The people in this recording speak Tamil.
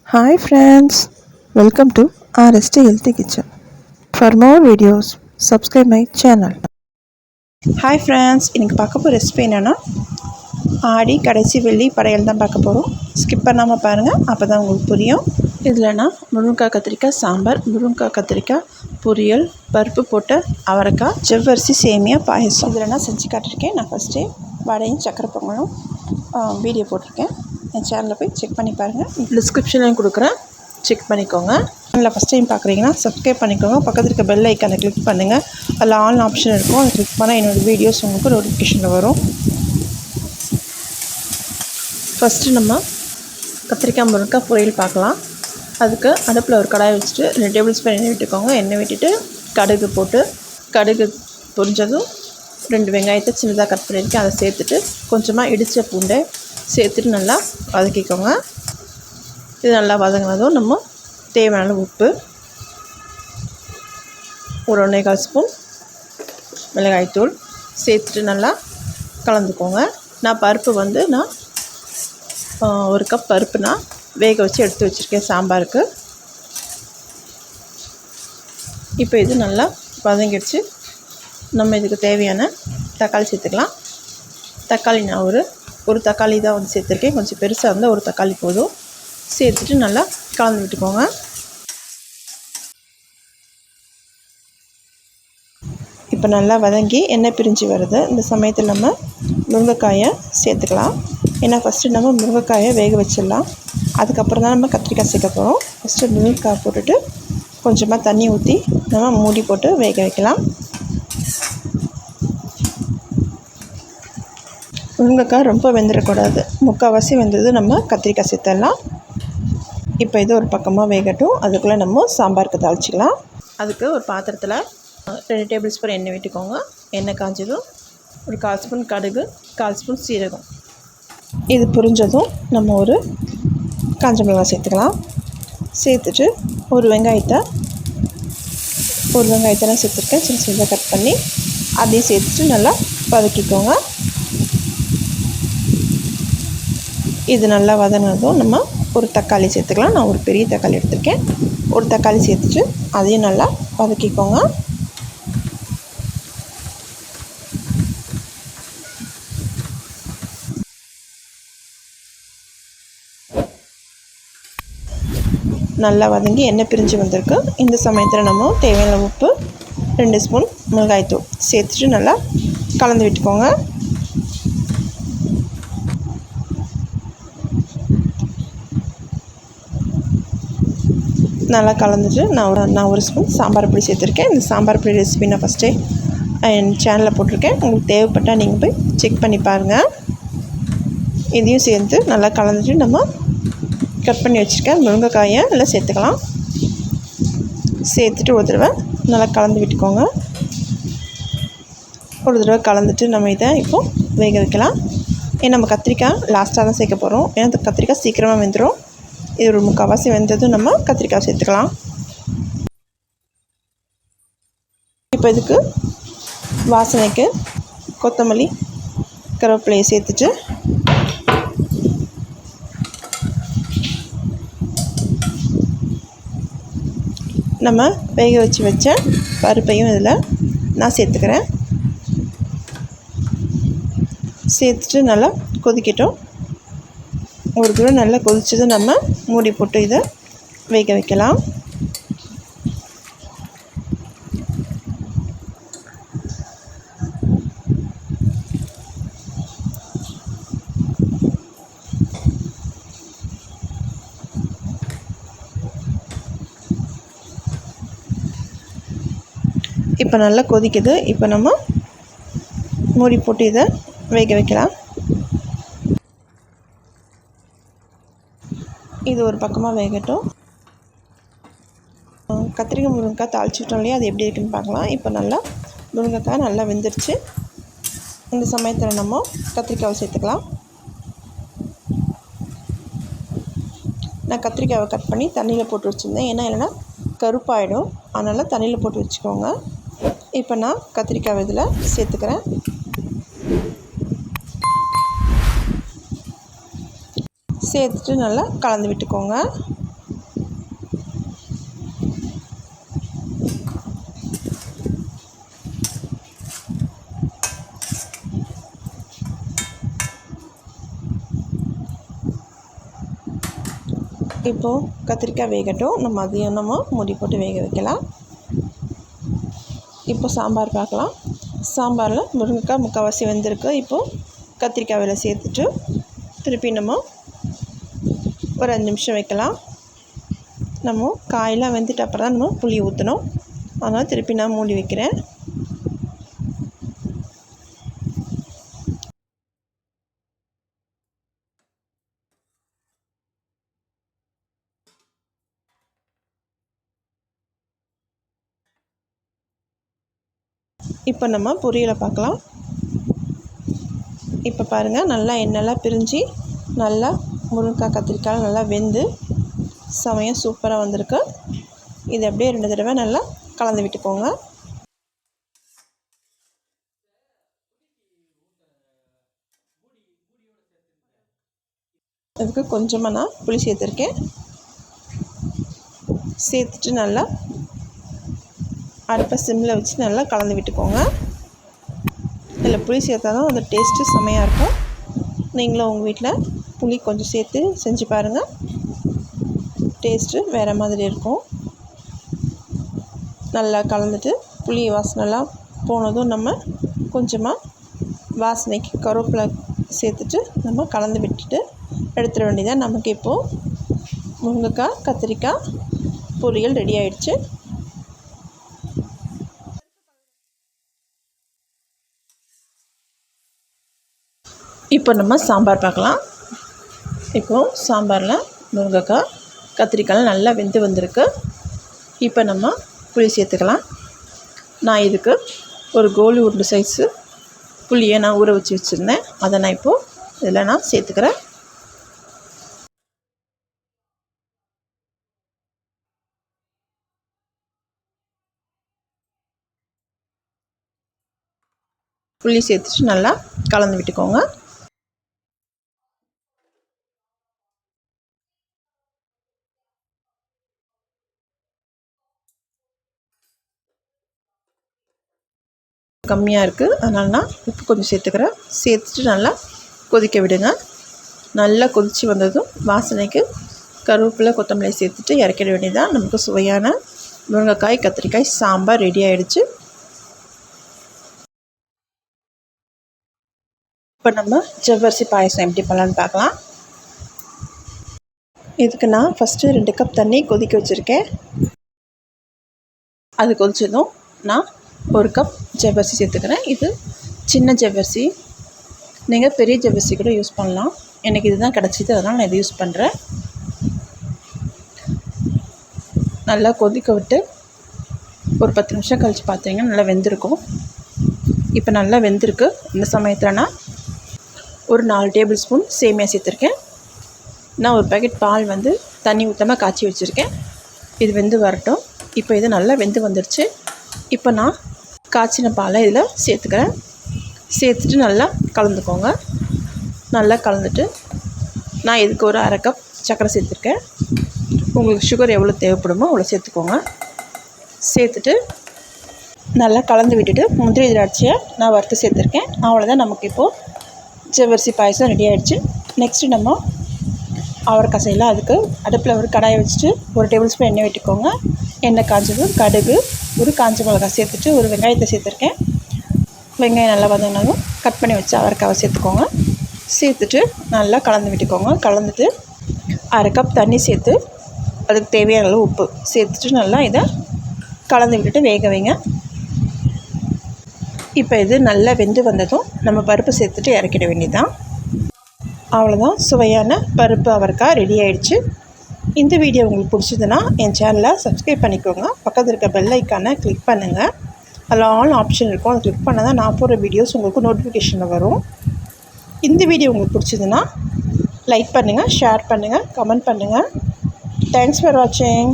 Hi friends, welcome to RST Healthy Kitchen. For more videos, subscribe my channel. Hi friends, இன்றைக்கி பார்க்க போகிற ரெசிபி என்னென்னா ஆடி கடைசி வெள்ளி படையல் தான் பார்க்க போகிறோம். ஸ்கிப் பண்ணாமல் பாருங்கள், அப்போ தான் உங்களுக்கு புரியும். இதில்னா முருங்கைக்காய் கத்திரிக்காய் சாம்பார், முருங்கைக்காய் கத்திரிக்காய் பொரியல், பருப்பு போட்ட அவரைக்காய், ஜவ்வரிசி சேமியா பாயசம் இதில் நான் செஞ்சு காட்டியிருக்கேன். நான் ஃபஸ்ட்டே வடையும் சக்கரை பொங்கலும் வீடியோ போட்டிருக்கேன். என் சேனலில் போய் செக் பண்ணி பாருங்கள். டிஸ்கிரிப்ஷன்லையும் கொடுக்குறேன், செக் பண்ணிக்கோங்க. சேனலில் ஃபஸ்ட் டைம் பார்க்குறீங்கன்னா சப்ஸ்கிரைப் பண்ணிக்கோங்க. பக்கத்தில் இருக்க பெல் ஐக்கானை கிளிக் பண்ணுங்கள். அதில் ஆல் ஆப்ஷன் இருக்கும், அதை கிளிக் பண்ணால் என்னோடய வீடியோஸ் உங்களுக்கு நோட்டிஃபிகேஷனில் வரும். ஃபஸ்ட்டு நம்ம கத்திரிக்காய் முருங்கைக்காய் பொரியல் பார்க்கலாம். அதுக்கு அடுப்பில் ஒரு கடாயை வச்சுட்டு 2 டேபிள் ஸ்பூன் எண்ணெய் விட்டுக்கோங்க. எண்ணெய் விட்டுட்டு கடுகு போட்டு கடுகு பொரிஞ்சதும் 2 வெங்காயத்தை சின்னதாக கட் பண்ணியிருக்கேன், அதை சேர்த்துட்டு கொஞ்சமாக இடித்த பூண்டை சேர்த்துட்டு நல்லா வதக்கிக்கோங்க. இது நல்லா வதங்கினதும் நம்ம தேவையான உப்பு, ஒரு 1.25 ஸ்பூன் மிளகாய்த்தூள் சேர்த்துட்டு நல்லா கலந்துக்கோங்க. நான் பருப்பு நான் 1 கப் பருப்பு நான் வேக வச்சு எடுத்து வச்சுருக்கேன் சாம்பாருக்கு. இப்போ இது நல்லா வதங்கிடுச்சு. நம்ம இதுக்கு தேவையான தக்காளி சேர்த்துக்கலாம். தக்காளி நான் ஒரு தக்காளி தான் சேர்த்துருக்கேன், கொஞ்சம் பெருசாக இருந்தால் ஒரு தக்காளி போதும். சேர்த்துட்டு நல்லா கலந்து விட்டுக்கோங்க. இப்போ நல்லா வதங்கி எண்ணெய் பிரிஞ்சு வருது. இந்த சமயத்தில் நம்ம முருங்கைக்காயை சேர்த்துக்கலாம். ஏன்னா ஃபஸ்ட்டு நம்ம முருங்கைக்காயை வேக வச்சிடலாம், அதுக்கப்புறம் தான் நம்ம கத்திரிக்காய் சேர்க்க போகிறோம். ஃபஸ்ட்டு முருங்கைக்காய் போட்டுட்டு கொஞ்சமாக தண்ணி ஊற்றி நம்ம மூடி போட்டு வேக வைக்கலாம். முருங்கைக்காய் ரொம்ப வெந்துடக்கூடாது, முக்கால்வாசி வெந்தது நம்ம கத்திரிக்காய் சேர்த்துடலாம். இப்போ இது ஒரு பக்கமாக வேகட்டும். அதுக்குள்ளே நம்ம சாம்பாருக்கு தாளிச்சிக்கலாம். அதுக்கு ஒரு பாத்திரத்தில் 2 டேபிள் ஸ்பூன் எண்ணெய் விட்டுக்கோங்க. எண்ணெய் காஞ்சதும் ஒரு 1/4 ஸ்பூன் கடுகு, 1/4 ஸ்பூன் சீரகம், இது புரிஞ்சதும் நம்ம ஒரு காஞ்ச மிளகாய் சேர்த்துக்கலாம். சேர்த்துட்டு ஒரு வெங்காயத்தை நான் சேர்த்துருக்கேன், சின்ன சின்னதாக கட் பண்ணி அதையும் சேர்த்துட்டு நல்லா வதக்கிக்கோங்க. இது நல்லா வதங்கினதும் நம்ம ஒரு தக்காளி சேர்த்துக்கலாம். நான் ஒரு பெரிய தக்காளி எடுத்திருக்கேன், ஒரு தக்காளி சேர்த்துட்டு அதையும் நல்லா வதக்கிக்கோங்க. நல்லா வதங்கி எண்ணெய் பிரிஞ்சு வந்திருக்கு. இந்த சமயத்தில் நம்ம தேவையான உப்பு, 2 ஸ்பூன் மிளகாய்த்தூள் சேர்த்துட்டு நல்லா கலந்து விட்டுக்கோங்க. நல்லா கலந்துட்டு நான் ஒரு ஸ்பூன் சாம்பார் பொடி சேர்த்துருக்கேன். இந்த சாம்பார் பொடி ரெசிபி நான் ஃபஸ்ட்டே என் சேனலில் போட்டிருக்கேன், உங்களுக்கு தேவைப்பட்டால் நீங்கள் போய் செக் பண்ணி பாருங்கள். இதையும் சேர்த்து நல்லா கலந்துட்டு நம்ம கட் பண்ணி வச்சுருக்கேன் முருங்கைக்காயை நல்லா சேர்த்துக்கலாம். சேர்த்துட்டு ஒரு தடவை நல்லா கலந்து விட்டுக்கோங்க. ஒரு தடவை கலந்துட்டு நம்ம இதை இப்போது வேக வைக்கலாம். ஏன்னா நம்ம கத்திரிக்காய் லாஸ்ட்டாக தான் சேர்க்க போகிறோம், ஏன்னா அந்த கத்திரிக்காய் சீக்கிரமாக வெந்துடும். இது ஒரு முக்கால்வாசி வெந்ததும் நம்ம கத்திரிக்காய் சேர்த்துக்கலாம். இப்போ இதுக்கு வாசனைக்கு கொத்தமல்லி, கருவேப்பிலையை சேர்த்துட்டு நம்ம வேக வச்ச பருப்பையும் இதில் நான் சேர்த்துக்கிறேன். சேர்த்துட்டு நல்லா கொதிக்கட்டும். ஒரு தடவை நல்லா கொதிச்சது நம்ம மூடி போட்டு இதை வேக வைக்கலாம். இப்போ நல்லா கொதிக்குது. இப்போ நம்ம மூடி போட்டு இதை வேக வைக்கலாம். இது ஒரு பக்கமாக வேகட்டும். கத்திரிக்காய் முருங்கைக்காய் தாளிச்சிட்டோம் இல்லையா, அது எப்படி இருக்குன்னு பார்க்கலாம். இப்போ நல்லா முருங்கைக்காய் நல்லா வெந்துருச்சு. இந்த சமயத்தில் நம்ம கத்திரிக்காவை சேர்த்துக்கலாம். நான் கத்திரிக்காவை கட் பண்ணி தண்ணியில் போட்டு வச்சுருந்தேன், ஏன்னா இல்லைன்னா கருப்பாயிடும், அதனால் தண்ணியில் போட்டு வச்சுக்கோங்க. இப்போ நான் கத்திரிக்காய் இதில் சேர்த்துக்கிறேன். சேர்த்துட்டு நல்லா கலந்து விட்டுக்கோங்க. இப்போது கத்திரிக்காய் வேகட்டும். நம்ம மூடி போட்டு வேக வைக்கலாம். இப்போ சாம்பார் பார்க்கலாம். சாம்பாரில் முருங்கைக்காய் முக்கால்வாசி வெந்திருக்கு. இப்போது கத்திரிக்காயில் சேர்த்துட்டு திருப்பி நம்ம ஒரு 5 நிமிஷம் வைக்கலாம். நம்ம காயெல்லாம் வெந்துட்டு அப்புறம் தான் நம்ம புளி ஊற்றணும். அதனால் திருப்பி நான் மூடி வைக்கிறேன். இப்போ நம்ம பொரியலை பார்க்கலாம். இப்போ பாருங்கள், நல்லா எண்ணெய்லாம் பிரிஞ்சு நல்லா முருங்கைக்காய் கத்திரிக்காய் நல்லா வெந்து சமையல் சூப்பராக வந்திருக்கு. இது அப்படியே 2 தடவை நல்லா கலந்து விட்டுக்கோங்க. அதுக்கு கொஞ்சமாக நான் புளி சேர்த்துருக்கேன். சேர்த்துட்டு நல்லா அடுப்பை சிம்மில் வச்சு நல்லா கலந்து விட்டுக்கோங்க. இதில் புளி சேர்த்தா தான் அந்த டேஸ்ட்டு செமையாக இருக்கும். நீங்களும் உங்கள் வீட்டில் புளி கொஞ்சம் சேர்த்து செஞ்சு பாருங்கள். டேஸ்ட்டு வேறு மாதிரி இருக்கும். நல்லா கலந்துட்டு புளி வாசனைலாம் போனதும் நம்ம கொஞ்சமாக வாசனைக்கு கருவேப்பிலை சேர்த்துட்டு நம்ம கலந்து விட்டுட்டு எடுத்துட வேண்டியதான். நமக்கு இப்போது முருங்கைக்காய் கத்திரிக்காய் பொரியல் ரெடி ஆயிடுச்சு. இப்போ நம்ம சாம்பார் பார்க்கலாம். இப்போது சாம்பாரில் முருங்கைக்காய் கத்திரிக்காய் நல்லா வெந்து வந்திருக்கு. இப்போ நம்ம புளி சேர்த்துக்கலாம். நான் இதுக்கு ஒரு கோலி உருண்டை சைஸு புளியை நான் ஊற வச்சு வச்சுருந்தேன். அதை நான் இப்போது இதில் நான் சேர்த்துக்கிறேன். புளி சேர்த்துட்டு நல்லா கலந்து விட்டுக்கோங்க. கம்மியாக இருக்குது, அதனால நான் உப்பு கொஞ்சம் சேர்த்துக்கிறேன். சேர்த்துட்டு நல்லா கொதிக்க விடுங்க. நல்லா கொதித்து வந்ததும் வாசனைக்கு கருவேப்பிலை கொத்தமல்லி சேர்த்துட்டு இறக்கிட வேண்டியதான். நமக்கு சுவையான முருங்கைக்காய் கத்திரிக்காய் சாம்பார் ரெடி ஆகிடுச்சு. இப்போ நம்ம ஜவ்வரிசி பாயசம் எப்படி பண்ணலான்னு பார்க்கலாம். இதுக்கு நான் ஃபஸ்ட்டு 2 கப் தண்ணி கொதிக்க வச்சுருக்கேன். அது கொதிச்சதும் நான் 1 கப் ஜவ்வரிசி சேர்த்துக்கிறேன். இது சின்ன ஜவ்வரிசி, நீங்கள் பெரிய ஜவ்வரிசி கூட யூஸ் பண்ணலாம். எனக்கு இது தான் கிடச்சிது, அதனால் நான் இதை யூஸ் பண்ணுறேன். நல்லா கொதிக்க விட்டு ஒரு 10 நிமிஷம் கழித்து பார்த்தீங்கன்னா நல்லா வெந்திருக்கும். இப்போ நல்லா வெந்திருக்கு. இந்த சமயத்தில் நான் ஒரு 4 டேபிள் ஸ்பூன் சேமியா சேர்த்துருக்கேன். நான் ஒரு பேக்கெட் பால் தண்ணி ஊற்றாமல் காய்ச்சி வச்சுருக்கேன். இது வெந்து வரட்டும். இப்போ இது நல்லா வெந்து வந்துடுச்சு. இப்போ நான் காய்ச்சின பாலை இதில் சேர்த்துக்கிறேன். சேர்த்துட்டு நல்லா கலந்துக்கோங்க. நல்லா கலந்துட்டு நான் இதுக்கு ஒரு 1/2 கப் சர்க்கரை சேர்த்துருக்கேன். உங்களுக்கு சுகர் எவ்வளோ தேவைப்படுமோ அவ்வளோ சேர்த்துக்கோங்க. சேர்த்துட்டு நல்லா கலந்து விட்டுட்டு முந்திரி திராட்சையை நான் வறுத்து சேர்த்துருக்கேன். அவ்வளோதான், நமக்கு இப்போது ஜவ்வரிசி பாயசம் ரெடி ஆகிடுச்சு. நெக்ஸ்ட்டு நம்ம அவரைக்காய் செய்யலாம். அதுக்கு அடுப்பில் ஒரு கடாயை வச்சுட்டு 1 டேபிள் ஸ்பூன் எண்ணெய் விட்டுக்கோங்க. எண்ணெய் காஞ்சதும் கடுகு, ஒரு காஞ்ச மிளகாய் சேர்த்துட்டு ஒரு வெங்காயத்தை சேர்த்துருக்கேன். வெங்காயம் நல்லா வதங்கினாலும் கட் பண்ணி வச்சு அவரைக்காவை சேர்த்துக்கோங்க. சேர்த்துட்டு நல்லா கலந்து விட்டுக்கோங்க. கலந்துட்டு 1/2 கப் தண்ணி சேர்த்து அதுக்கு தேவையான அளவு உப்பு சேர்த்துட்டு நல்லா இதை கலந்து விட்டுட்டு வேக வைங்க. இப்போ இது நல்லா வெந்து வந்ததும் நம்ம பருப்பு சேர்த்துட்டு இறக்கிட வேண்டியதுதான். அவ்வளோதான், சுவையான பருப்பு அவரைக்காய் ரெடி ஆகிடுச்சு. இந்த வீடியோ உங்களுக்கு பிடிச்சதுன்னா என் சேனலை சப்ஸ்கிரைப் பண்ணிக்கோங்க. பக்கத்தில் இருக்க பெல் ஐக்கானை கிளிக் பண்ணுங்கள். அதில் ஆல் ஆப்ஷன் இருக்கும். அதை கிளிக் பண்ணால் தான் நான் போடுற வீடியோஸ் உங்களுக்கு நோட்டிஃபிகேஷனில் வரும். இந்த வீடியோ உங்களுக்கு பிடிச்சதுன்னா லைக் பண்ணுங்கள், ஷேர் பண்ணுங்கள், கமெண்ட் பண்ணுங்கள். தேங்க்ஸ் ஃபார் வாட்சிங்.